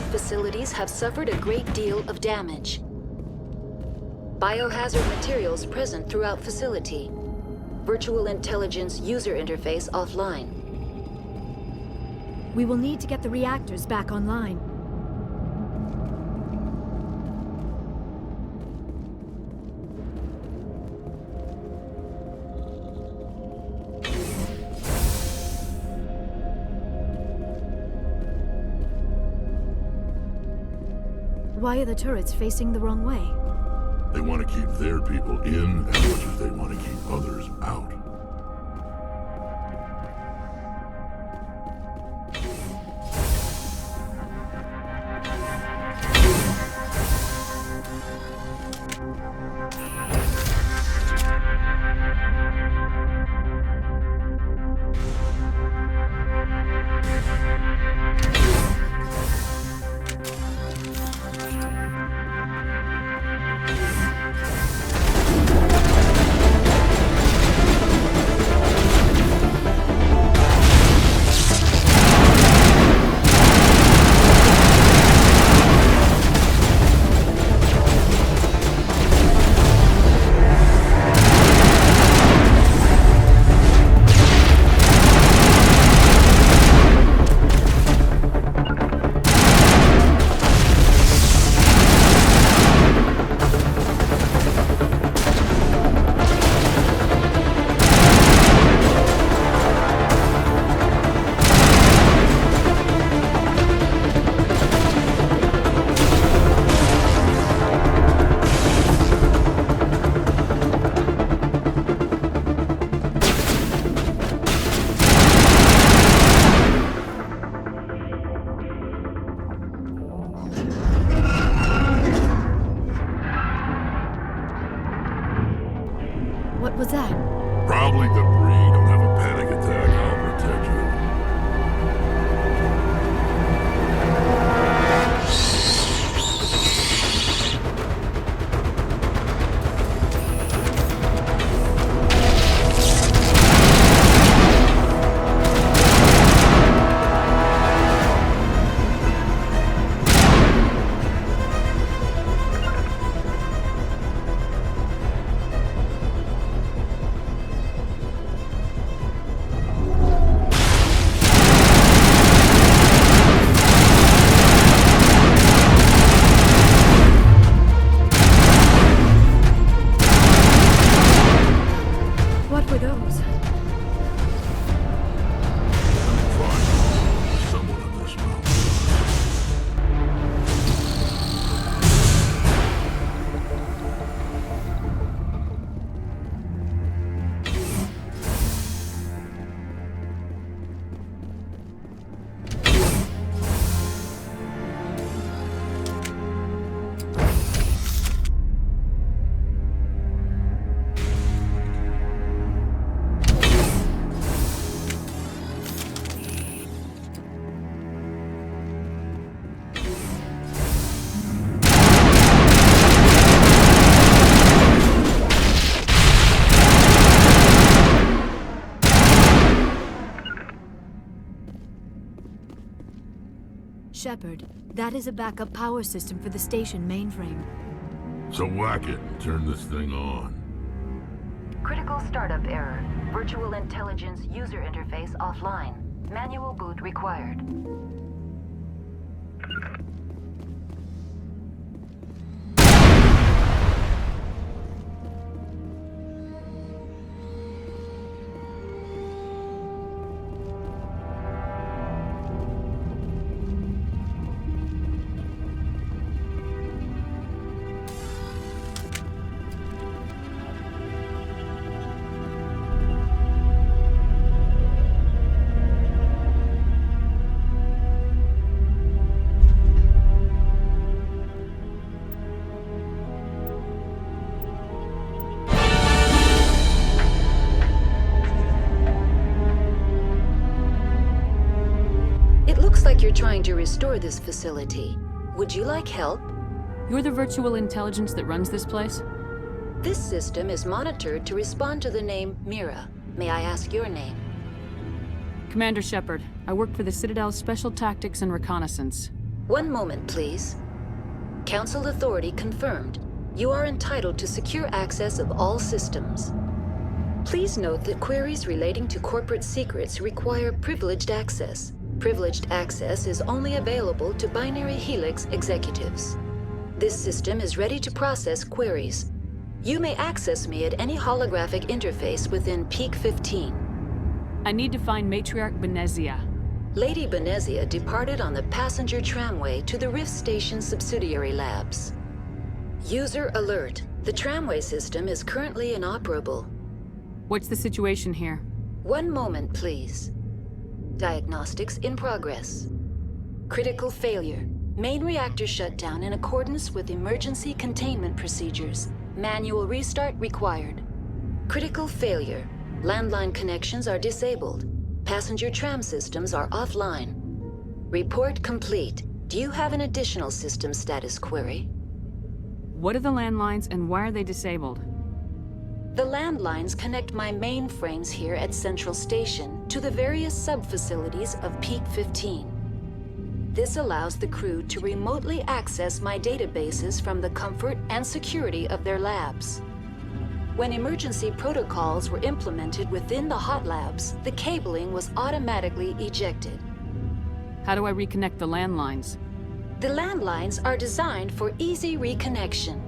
main facilities have suffered a great deal of damage. Biohazard materials present throughout facility. Virtual intelligence user interface offline. We will need to get the reactors back online. Why are the turrets facing the wrong way? They want to keep their people in as much as they want to keep others out. What was that? Probably debris. Don't have a panic attack. I'll protect you. Shepard, that is a backup power system for the station mainframe. So whack it and turn this thing on. Critical startup error. Virtual intelligence user interface offline. Manual boot required. You're trying to restore this facility. Would you like help? You're the virtual intelligence that runs this place? This system is monitored to respond to the name Mira. May I ask your name? Commander Shepard. I work for the Citadel's Special Tactics and Reconnaissance. One moment, please. Council authority confirmed. You are entitled to secure access of all systems. Please note that queries relating to corporate secrets require privileged access. Privileged access is only available to Binary Helix executives. This system is ready to process queries. You may access me at any holographic interface within Peak 15. I need to find Matriarch Benezia. Lady Benezia departed on the passenger tramway to the Rift Station subsidiary labs. User alert. The tramway system is currently inoperable. What's the situation here? One moment, please. Diagnostics in progress. Critical failure. Main reactor shut down in accordance with emergency containment procedures. Manual restart required. Critical failure. Landline connections are disabled. Passenger tram systems are offline. Report complete. Do you have an additional system status query? What are the landlines and why are they disabled? The landlines connect my mainframes here at Central Station to the various sub-facilities of Peak 15. This allows the crew to remotely access my databases from the comfort and security of their labs. When emergency protocols were implemented within the hot labs, the cabling was automatically ejected. How do I reconnect the landlines? The landlines are designed for easy reconnection.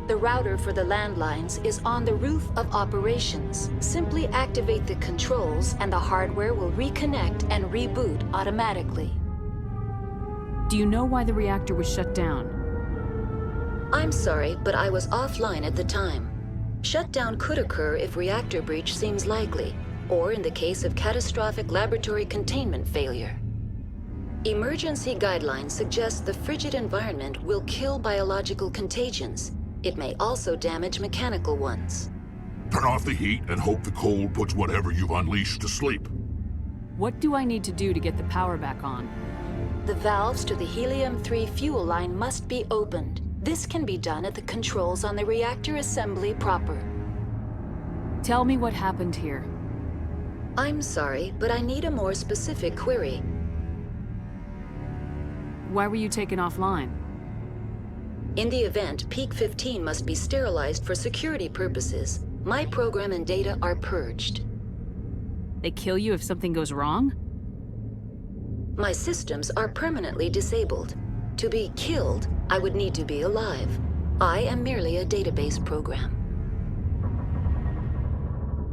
The router for the landlines is on the roof of operations. Simply activate the controls and the hardware will reconnect and reboot automatically. Do you know why the reactor was shut down? I'm sorry, but I was offline at the time. Shutdown could occur if reactor breach seems likely, or in the case of catastrophic laboratory containment failure. Emergency guidelines suggest the frigid environment will kill biological contagions. It may also damage mechanical ones. Turn off the heat and hope the cold puts whatever you've unleashed to sleep. What do I need to do to get the power back on? The valves to the helium-3 fuel line must be opened. This can be done at the controls on the reactor assembly proper. Tell me what happened here. I'm sorry, but I need a more specific query. Why were you taken offline? In the event, Peak 15 must be sterilized for security purposes. My program and data are purged. They kill you if something goes wrong? My systems are permanently disabled. To be killed, I would need to be alive. I am merely a database program.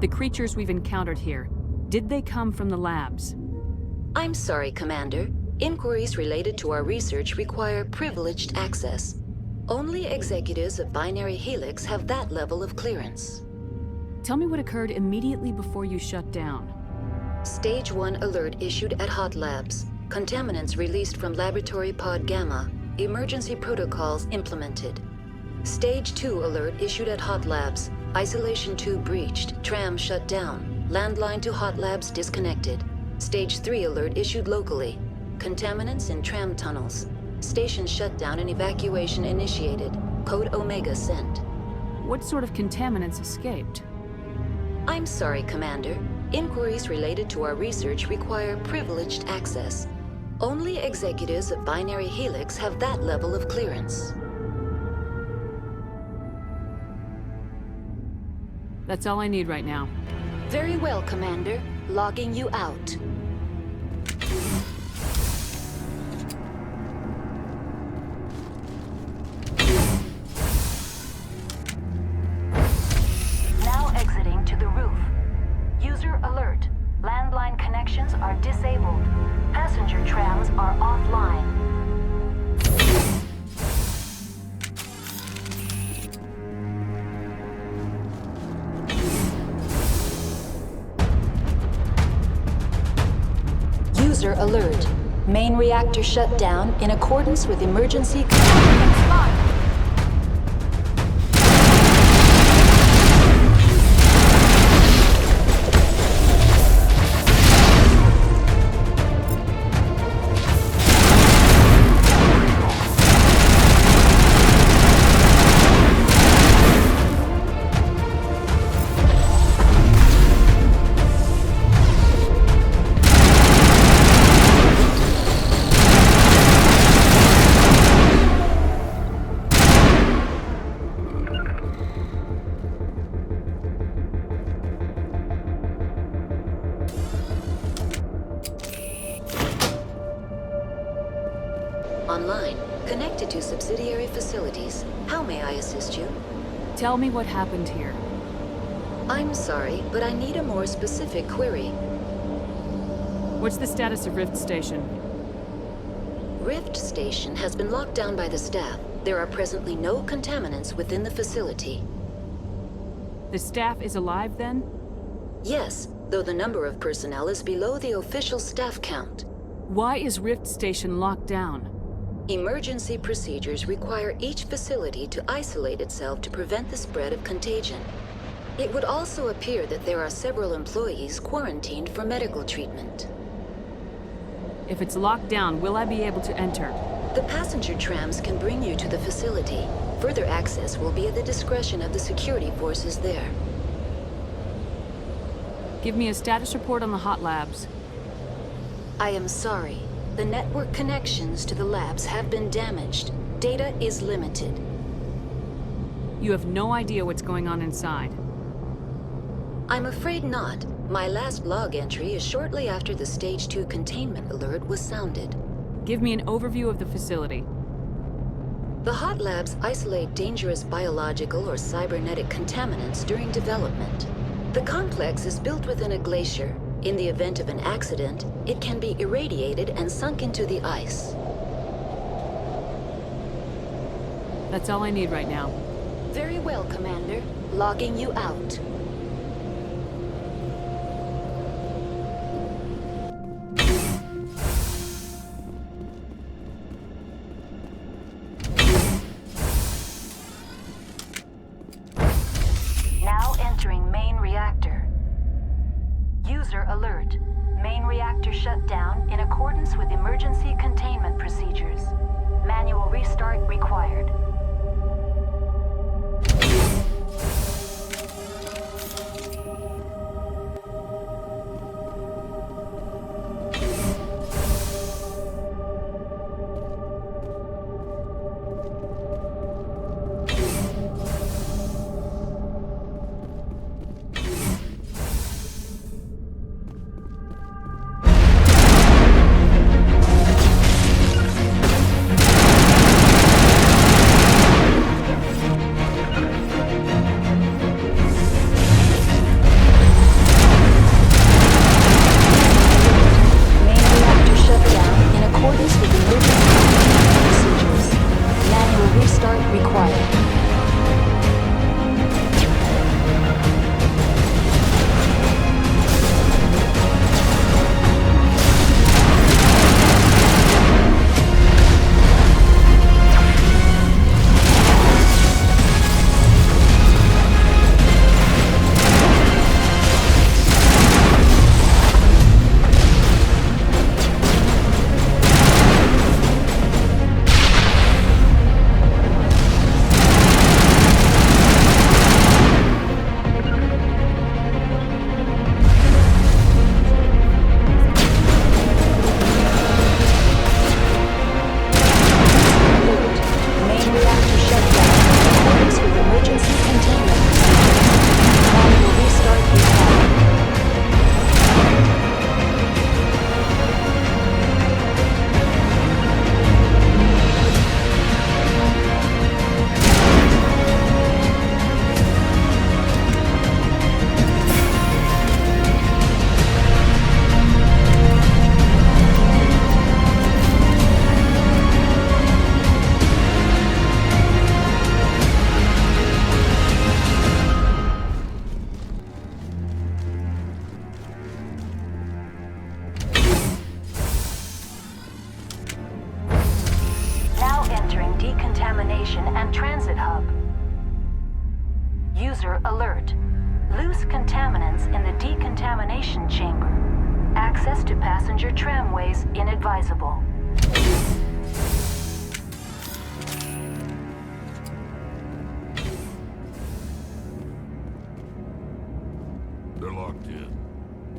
The creatures we've encountered here, did they come from the labs? I'm sorry, Commander. Inquiries related to our research require privileged access. Only executives of Binary Helix have that level of clearance. Tell me what occurred immediately before you shut down. Stage 1 alert issued at Hot Labs. Contaminants released from Laboratory Pod Gamma. Emergency protocols implemented. Stage 2 alert issued at Hot Labs. Isolation 2 breached. Tram shut down. Landline to Hot Labs disconnected. Stage 3 alert issued locally. Contaminants in tram tunnels. Station shutdown and evacuation initiated. Code Omega sent. What sort of contaminants escaped? I'm sorry, Commander. Inquiries related to our research require privileged access. Only executives of Binary Helix have that level of clearance. That's all I need right now. Very well, Commander. Logging you out. Now exiting to the roof. User alert. Landline connections are disabled. Passenger trams are offline. User alert. Main reactor shut down in accordance with emergency containment line. Online, connected to subsidiary facilities. How may I assist you? Tell me what happened here. I'm sorry, but I need a more specific query. What's the status of Rift Station? Rift Station has been locked down by the staff. There are presently no contaminants within the facility. The staff is alive then? Yes, though the number of personnel is below the official staff count. Why is Rift Station locked down? Emergency procedures require each facility to isolate itself to prevent the spread of contagion. It would also appear that there are several employees quarantined for medical treatment. If it's locked down, will I be able to enter? The passenger trams can bring you to the facility. Further access will be at the discretion of the security forces there. Give me a status report on the hot labs. I am sorry. The network connections to the labs have been damaged. Data is limited. You have no idea what's going on inside. I'm afraid not. My last log entry is shortly after the Stage 2 containment alert was sounded. Give me an overview of the facility. The hot labs isolate dangerous biological or cybernetic contaminants during development. The complex is built within a glacier. In the event of an accident, it can be irradiated and sunk into the ice. That's all I need right now. Very well, Commander. Logging you out. Now entering main reactor. User alert. Main reactor shut down in accordance with emergency containment procedures. Manual restart required. Decontamination and Transit Hub. User alert. Loose contaminants in the decontamination chamber. Access to passenger tramways inadvisable. They're locked in.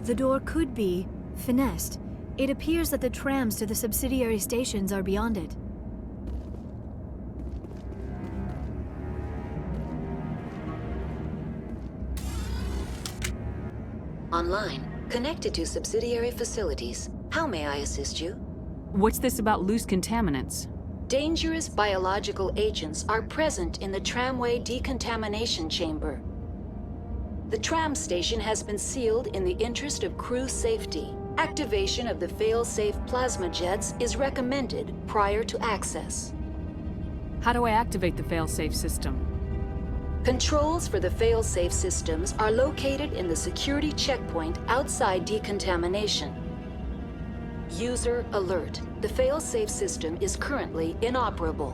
The door could be finessed. It appears that the trams to the subsidiary stations are beyond it. Online, connected to subsidiary facilities. How may I assist you? What's this about loose contaminants? Dangerous biological agents are present in the tramway decontamination chamber. The tram station has been sealed in the interest of crew safety. Activation of the fail-safe plasma jets is recommended prior to access. How do I activate the failsafe system? Controls for the fail-safe systems are located in the security checkpoint outside decontamination. User alert. The fail-safe system is currently inoperable.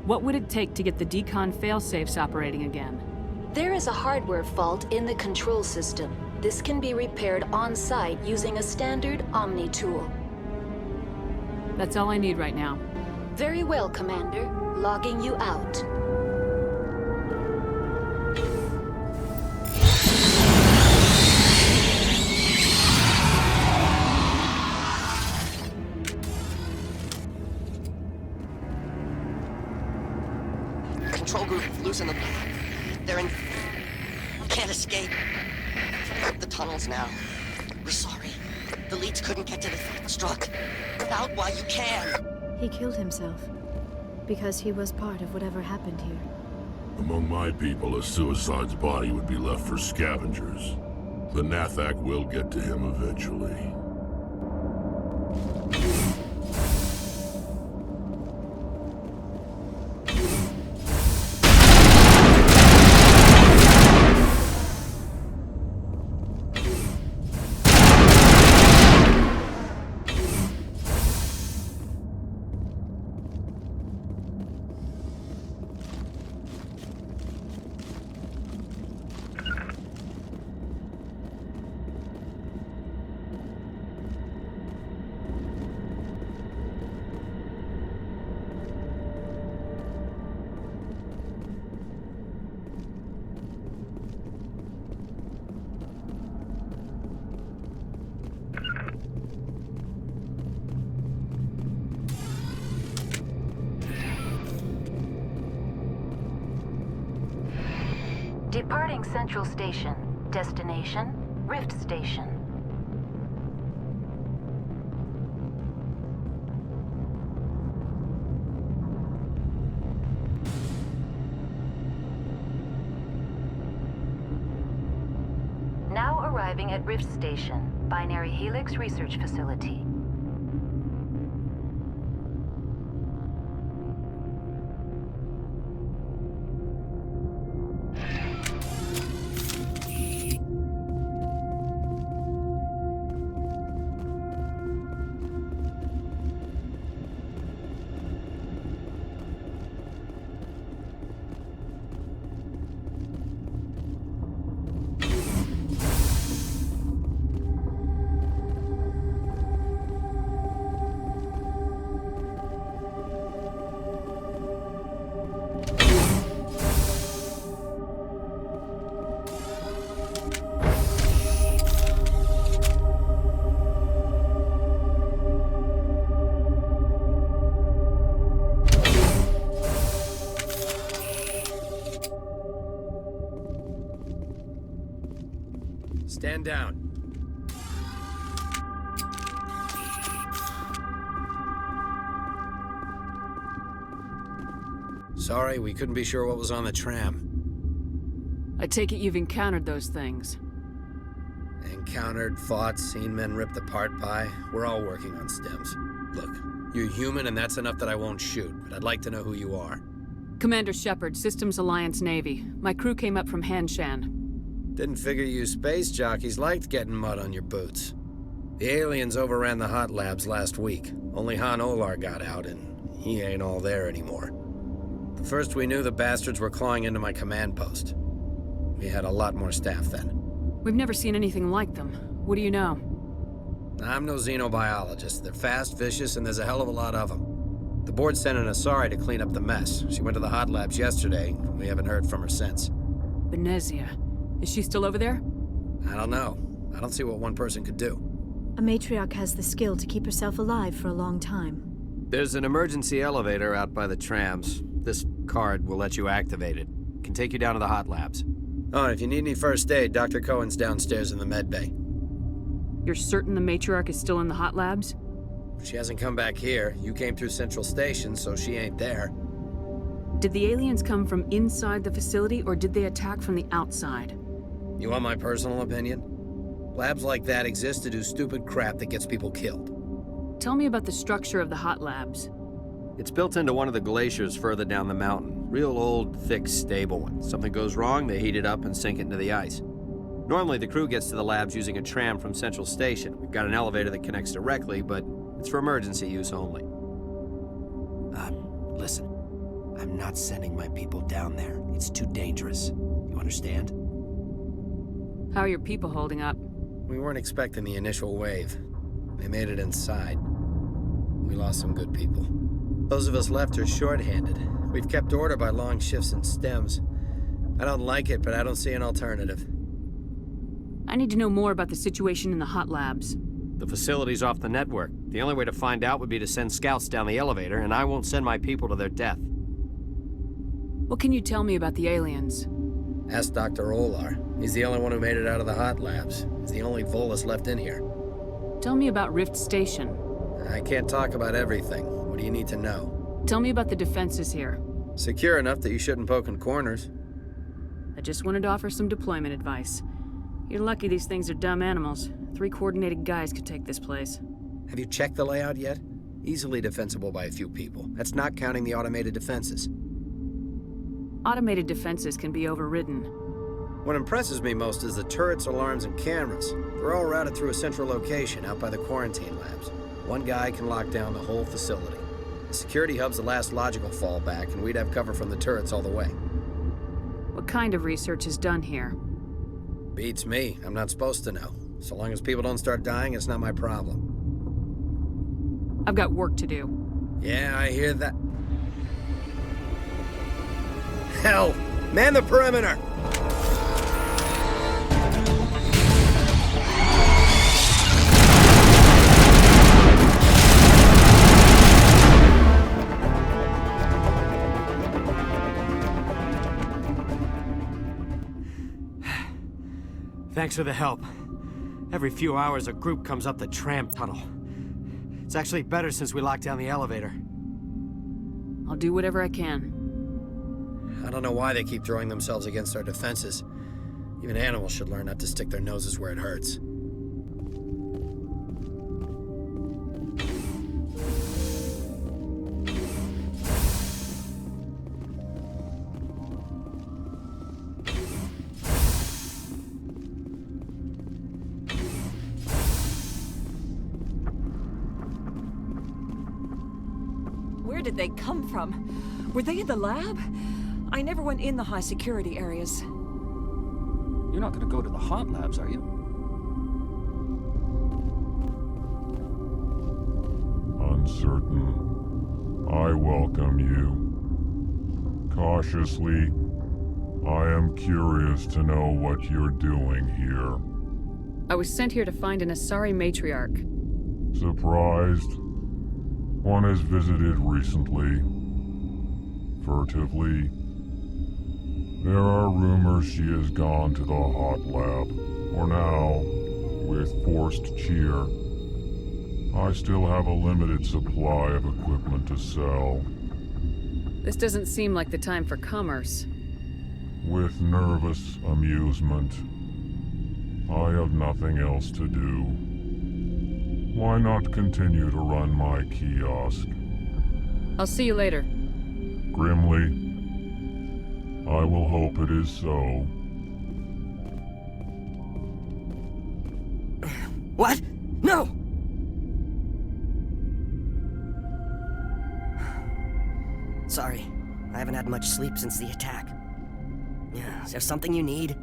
What would it take to get the decon failsafes operating again? There is a hardware fault in the control system. This can be repaired on-site using a standard Omni tool. That's all I need right now. Very well, Commander. Logging you out. Control group losing them. They're in... Can't escape. The tunnels now. We're sorry. The leads couldn't get to the struck. Get out while you can. He killed himself. Because he was part of whatever happened here. Among my people, a suicide's body would be left for scavengers. The Nathak will get to him eventually. Departing Central Station. Destination, Rift Station. Now arriving at Rift Station, Binary Helix Research Facility. Stand down. Sorry, we couldn't be sure what was on the tram. I take it you've encountered those things. Encountered, fought, seen men ripped apart by. We're all working on stems. Look, you're human and that's enough that I won't shoot, but I'd like to know who you are. Commander Shepard, Systems Alliance Navy. My crew came up from Hanshan. Didn't figure you space jockeys liked getting mud on your boots. The aliens overran the hot labs last week. Only Han Olar got out, and he ain't all there anymore. The first we knew, the bastards were clawing into my command post. We had a lot more staff then. We've never seen anything like them. What do you know? I'm no xenobiologist. They're fast, vicious, and there's a hell of a lot of them. The board sent an Asari to clean up the mess. She went to the hot labs yesterday. We haven't heard from her since. Benezia. Is she still over there? I don't know. I don't see what one person could do. A matriarch has the skill to keep herself alive for a long time. There's an emergency elevator out by the trams. This card will let you activate it. Can take you down to the hot labs. Oh, and if you need any first aid, Dr. Cohen's downstairs in the med bay. You're certain the matriarch is still in the hot labs? She hasn't come back here. You came through Central Station, so she ain't there. Did the aliens come from inside the facility, or did they attack from the outside? You want my personal opinion? Labs like that exist to do stupid crap that gets people killed. Tell me about the structure of the hot labs. It's built into one of the glaciers further down the mountain. Real old, thick, stable one. Something goes wrong, they heat it up and sink it into the ice. Normally, the crew gets to the labs using a tram from Central Station. We've got an elevator that connects directly, but it's for emergency use only. Listen. I'm not sending my people down there. It's too dangerous. You understand? How are your people holding up? We weren't expecting the initial wave. They made it inside. We lost some good people. Those of us left are short-handed. We've kept order by long shifts and stems. I don't like it, but I don't see an alternative. I need to know more about the situation in the hot labs. The facility's off the network. The only way to find out would be to send scouts down the elevator, and I won't send my people to their death. What can you tell me about the aliens? Ask Dr. Olar. He's the only one who made it out of the hot labs. He's the only Volus left in here. Tell me about Rift Station. I can't talk about everything. What do you need to know? Tell me about the defenses here. Secure enough that you shouldn't poke in corners. I just wanted to offer some deployment advice. You're lucky these things are dumb animals. 3 coordinated guys could take this place. Have you checked the layout yet? Easily defensible by a few people. That's not counting the automated defenses. Automated defenses can be overridden. What impresses me most is the turrets, alarms, and cameras. They're all routed through a central location out by the quarantine labs. One guy can lock down the whole facility. The security hub's the last logical fallback, and we'd have cover from the turrets all the way. What kind of research is done here? Beats me. I'm not supposed to know. So long as people don't start dying, it's not my problem. I've got work to do. Yeah, I hear that. Hell! Man the perimeter! Thanks for the help. Every few hours, a group comes up the tram tunnel. It's actually better since we locked down the elevator. I'll do whatever I can. I don't know why they keep throwing themselves against our defenses. Even animals should learn not to stick their noses where it hurts. Where did they come from? Were they in the lab? I never went in the high security areas. You're not gonna go to the hot labs, are you? Uncertain. I welcome you. Cautiously, I am curious to know what you're doing here. I was sent here to find an Asari matriarch. Surprised? One has visited recently. Furtively. There are rumors she has gone to the hot lab. For now, with forced cheer. I still have a limited supply of equipment to sell. This doesn't seem like the time for commerce. With nervous amusement. I have nothing else to do. Why not continue to run my kiosk? I'll see you later. Grimly. I will hope it is so. What? No! Sorry, I haven't had much sleep since the attack. Is there something you need?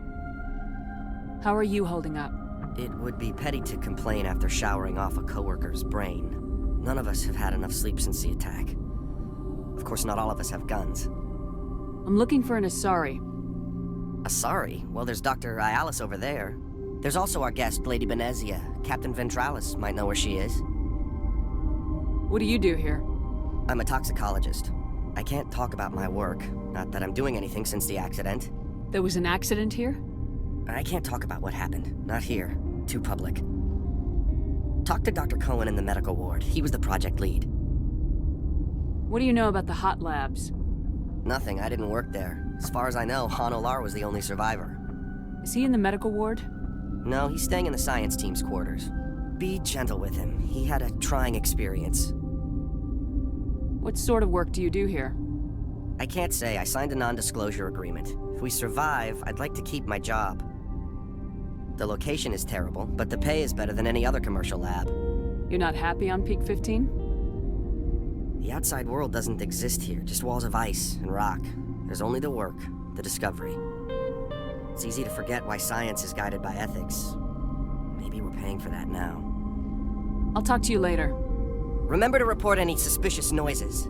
How are you holding up? It would be petty to complain after showering off a coworker's brain. None of us have had enough sleep since the attack. Of course, not all of us have guns. I'm looking for an Asari. Asari? Well, there's Dr. Ayalis over there. There's also our guest, Lady Benezia. Captain Ventralis might know where she is. What do you do here? I'm a toxicologist. I can't talk about my work. Not that I'm doing anything since the accident. There was an accident here? I can't talk about what happened. Not here. Too public. Talk to Dr. Cohen in the medical ward. He was the project lead. What do you know about the hot labs? Nothing, I didn't work there. As far as I know, Han Olar was the only survivor. Is he in the medical ward? No, he's staying in the science team's quarters. Be gentle with him. He had a trying experience. What sort of work do you do here? I can't say. I signed a non-disclosure agreement. If we survive, I'd like to keep my job. The location is terrible, but the pay is better than any other commercial lab. You're not happy on Peak 15? The outside world doesn't exist here, just walls of ice and rock. There's only the work, the discovery. It's easy to forget why science is guided by ethics. Maybe we're paying for that now. I'll talk to you later. Remember to report any suspicious noises.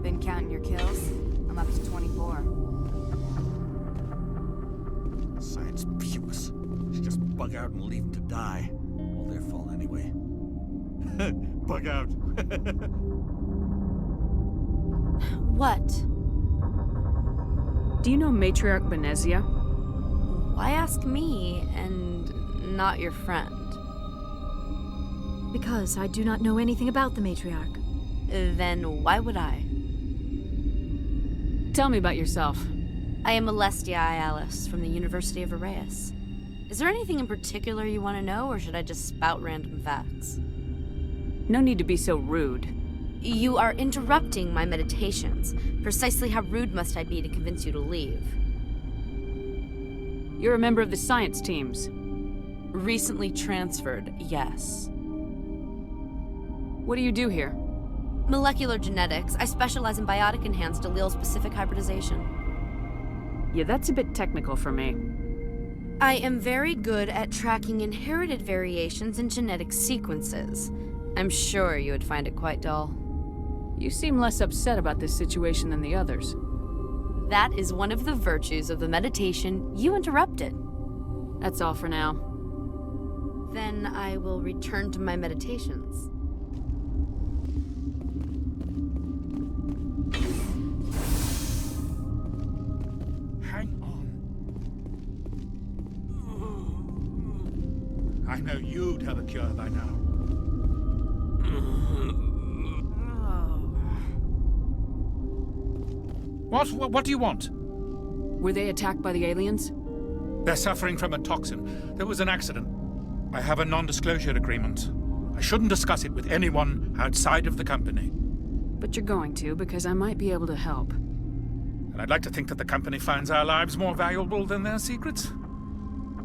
Been counting your kills? I'm up to 24. Science pukes. Should just bug out and leave them to die. All their fault anyway. Bug out. What? Do you know Matriarch Benezia? Why ask me and not your friend? Because I do not know anything about the matriarch. Then why would I? Tell me about yourself. I am Alestia Alice from the University of Arraeus. Is there anything in particular you want to know, or should I just spout random facts? No need to be so rude. You are interrupting my meditations. Precisely how rude must I be to convince you to leave? You're a member of the science teams. Recently transferred, yes. What do you do here? Molecular genetics. I specialize in biotic-enhanced allele-specific hybridization. Yeah, that's a bit technical for me. I am very good at tracking inherited variations in genetic sequences. I'm sure you would find it quite dull. You seem less upset about this situation than the others. That is one of the virtues of the meditation you interrupted. That's all for now. Then I will return to my meditations. Hang on. I know you'd have a cure by now. What do you want? Were they attacked by the aliens? They're suffering from a toxin. There was an accident. I have a non-disclosure agreement. I shouldn't discuss it with anyone outside of the company. But you're going to, because I might be able to help. And I'd like to think that the company finds our lives more valuable than their secrets.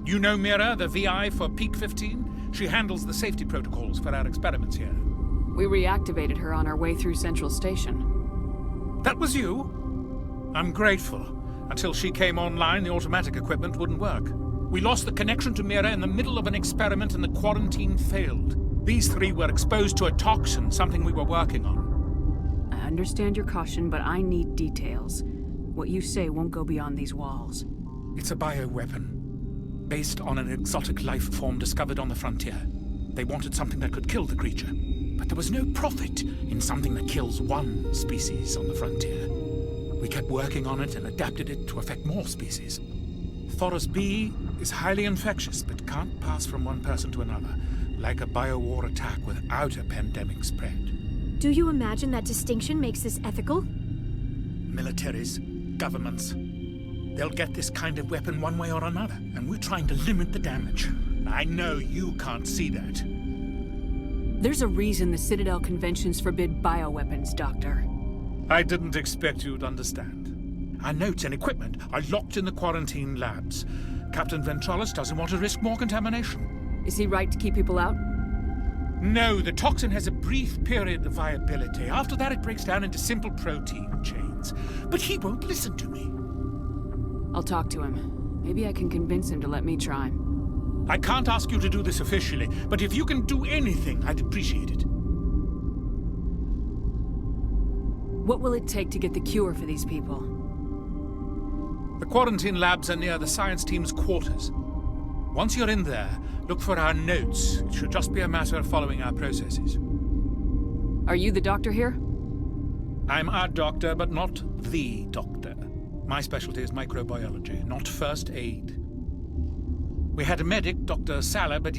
You know Mira, the VI for Peak 15? She handles the safety protocols for our experiments here. We reactivated her on our way through Central Station. That was you? I'm grateful. Until she came online, the automatic equipment wouldn't work. We lost the connection to Mira in the middle of an experiment and the quarantine failed. These three were exposed to a toxin, something we were working on. I understand your caution, but I need details. What you say won't go beyond these walls. It's a bioweapon, based on an exotic life form discovered on the frontier. They wanted something that could kill the creature, but there was no profit in something that kills one species on the frontier. We kept working on it and adapted it to affect more species. Thoros B is highly infectious, but can't pass from one person to another, like a biowar attack without a pandemic spread. Do you imagine that distinction makes this ethical? Militaries, governments, they'll get this kind of weapon one way or another, and we're trying to limit the damage. I know you can't see that. There's a reason the Citadel conventions forbid bioweapons, Doctor. I didn't expect you'd understand. Our notes and equipment are locked in the quarantine labs. Captain Ventralis doesn't want to risk more contamination. Is he right to keep people out? No, the toxin has a brief period of viability. After that, it breaks down into simple protein chains. But he won't listen to me. I'll talk to him. Maybe I can convince him to let me try. I can't ask you to do this officially, but if you can do anything, I'd appreciate it. What will it take to get the cure for these people? The quarantine labs are near the science team's quarters. Once you're in there, look for our notes. It should just be a matter of following our processes. Are you the doctor here? I'm our doctor, but not the doctor. My specialty is microbiology, not first aid. We had a medic, Dr. Sala, but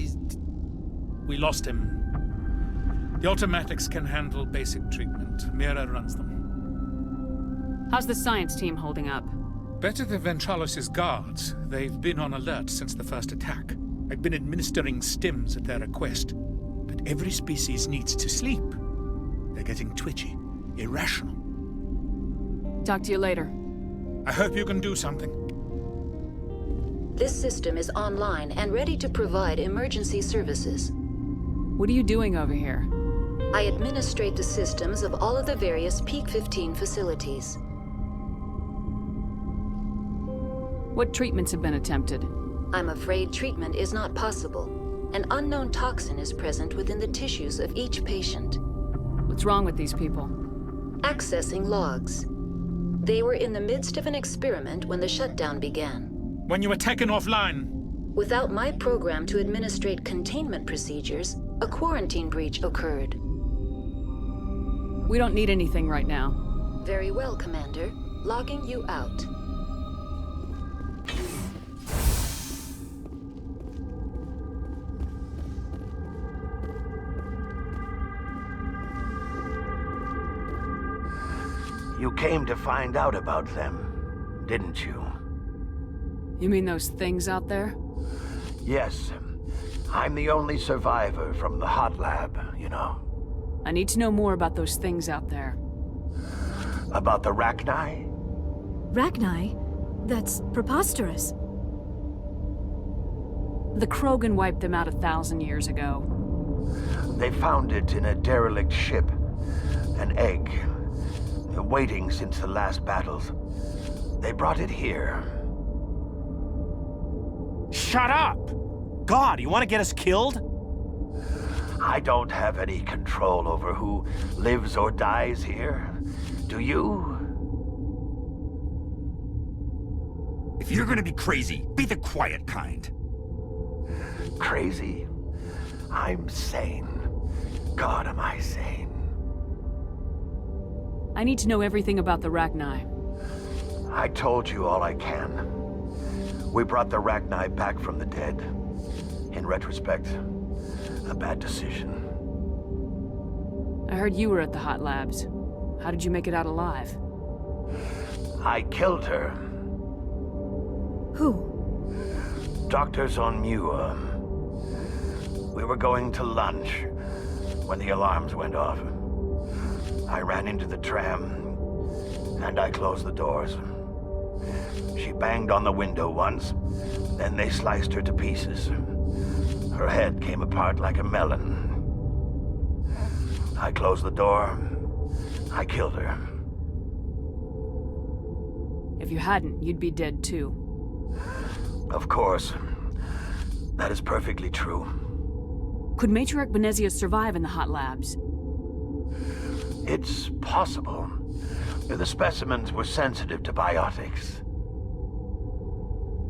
we lost him. The automatics can handle basic treatment. Mira runs them. How's the science team holding up? Better than Ventralos' guards. They've been on alert since the first attack. I've been administering stims at their request. But every species needs to sleep. They're getting twitchy, irrational. Talk to you later. I hope you can do something. This system is online and ready to provide emergency services. What are you doing over here? I administrate the systems of all of the various Peak 15 facilities. What treatments have been attempted? I'm afraid treatment is not possible. An unknown toxin is present within the tissues of each patient. What's wrong with these people? Accessing logs. They were in the midst of an experiment when the shutdown began. When you were taken offline. Without my program to administrate containment procedures, a quarantine breach occurred. We don't need anything right now. Very well, Commander. Logging you out. You came to find out about them, didn't you? You mean those things out there? Yes. I'm the only survivor from the hot lab, you know. I need to know more about those things out there. About the Rachni? Rachni? That's preposterous. The Krogan wiped them out 1,000 years ago. They found it in a derelict ship. An egg. Waiting since the last battles. They brought it here. Shut up! God, you want to get us killed? I don't have any control over who lives or dies here. Do you? If you're gonna be crazy, be the quiet kind. Crazy? I'm sane. God, am I sane. I need to know everything about the Rachni. I told you all I can. We brought the Rachni back from the dead. In retrospect, a bad decision. I heard you were at the hot labs. How did you make it out alive? I killed her. Who? Doctors on Muir. We were going to lunch when the alarms went off. I ran into the tram, and I closed the doors. She banged on the window once, then they sliced her to pieces. Her head came apart like a melon. I closed the door. I killed her. If you hadn't, you'd be dead too. Of course. That is perfectly true. Could Matriarch Benezia survive in the hot labs? It's possible. The specimens were sensitive to biotics.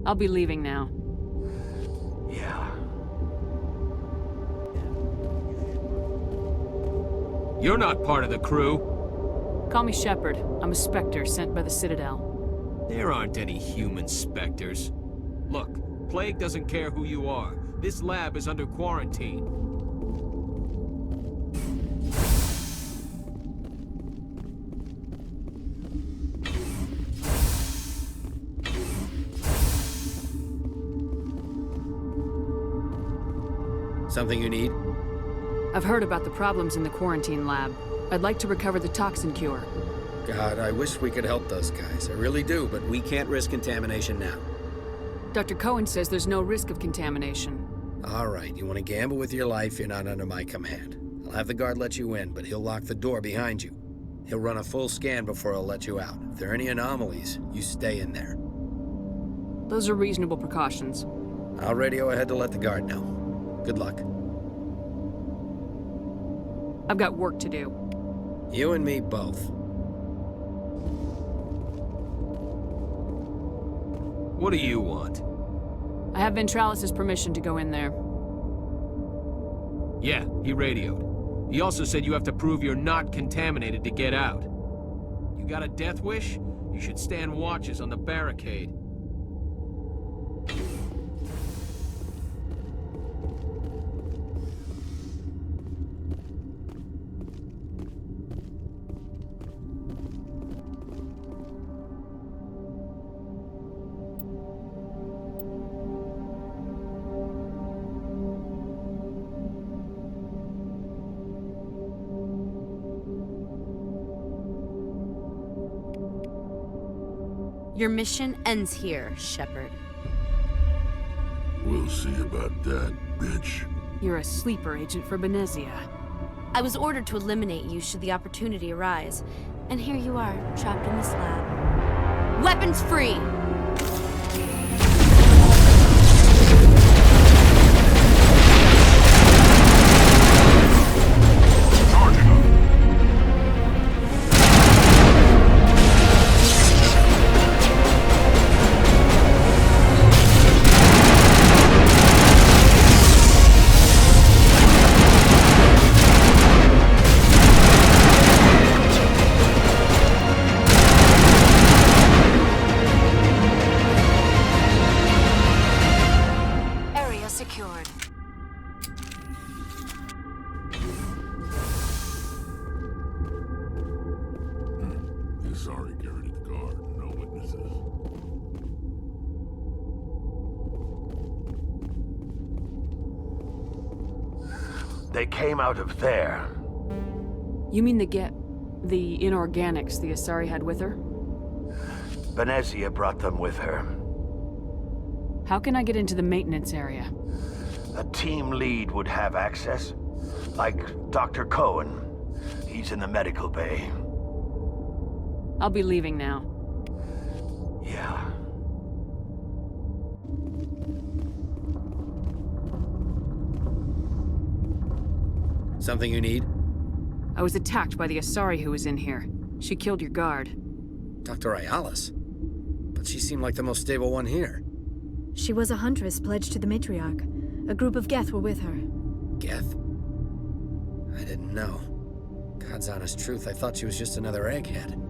I'll be leaving now. Yeah. You're not part of the crew. Call me Shepard. I'm a Spectre sent by the Citadel. There aren't any human Spectres. Look, Plague doesn't care who you are. This lab is under quarantine. Something you need? I've heard about the problems in the quarantine lab. I'd like to recover the toxin cure. God, I wish we could help those guys. I really do, but we can't risk contamination now. Dr. Cohen says there's no risk of contamination. All right, you want to gamble with your life, you're not under my command. I'll have the guard let you in, but he'll lock the door behind you. He'll run a full scan before he'll let you out. If there are any anomalies, you stay in there. Those are reasonable precautions. I'll radio ahead to let the guard know. Good luck. I've got work to do. You and me both. What do you want? I have Ventralis' permission to go in there. Yeah, he radioed. He also said you have to prove you're not contaminated to get out. You got a death wish? You should stand watches on the barricade. Your mission ends here, Shepard. We'll see about that, bitch. You're a sleeper agent for Benezia. I was ordered to eliminate you should the opportunity arise, and here you are, trapped in this lab. Weapons free! Sorry, carried at the guard. No witnesses. They came out of there. You mean the inorganics the Asari had with her? Benezia brought them with her. How can I get into the maintenance area? A team lead would have access. Like Dr. Cohen. He's in the medical bay. I'll be leaving now. Yeah. Something you need? I was attacked by the Asari who was in here. She killed your guard. Dr. Ayalis? But she seemed like the most stable one here. She was a huntress pledged to the matriarch. A group of Geth were with her. Geth? I didn't know. God's honest truth, I thought she was just another egghead.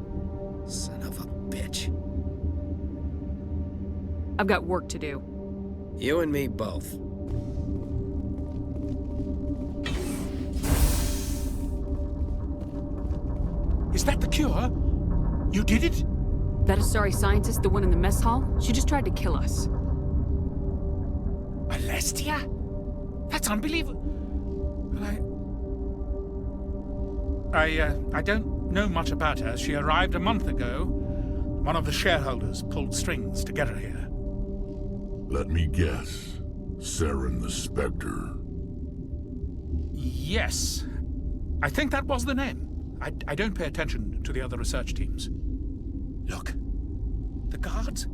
Son of a bitch. I've got work to do. You and me both. Is that the cure? You did it? That Asari scientist, the one in the mess hall, she just tried to kill us. Alestia? That's unbelievable. I don't know much about her. She arrived a month ago. One of the shareholders pulled strings to get her here. Let me guess. Saren the Spectre. Yes. I think that was the name. I don't pay attention to the other research teams. Look, the guards,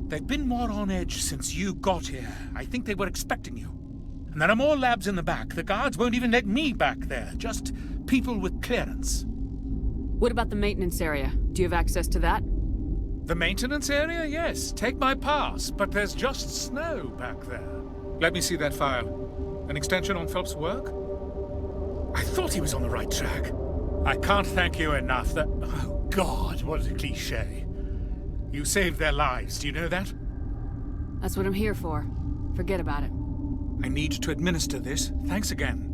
they've been more on edge since you got here. I think they were expecting you. And there are more labs in the back. The guards won't even let me back there. Just people with clearance. What about the maintenance area? Do you have access to that? The maintenance area? Yes. Take my pass. But there's just snow back there. Let me see that file. An extension on Phelps' work? I thought he was on the right track. I can't thank you enough that... Oh, God, what a cliché. You saved their lives, do you know that? That's what I'm here for. Forget about it. I need to administer this. Thanks again.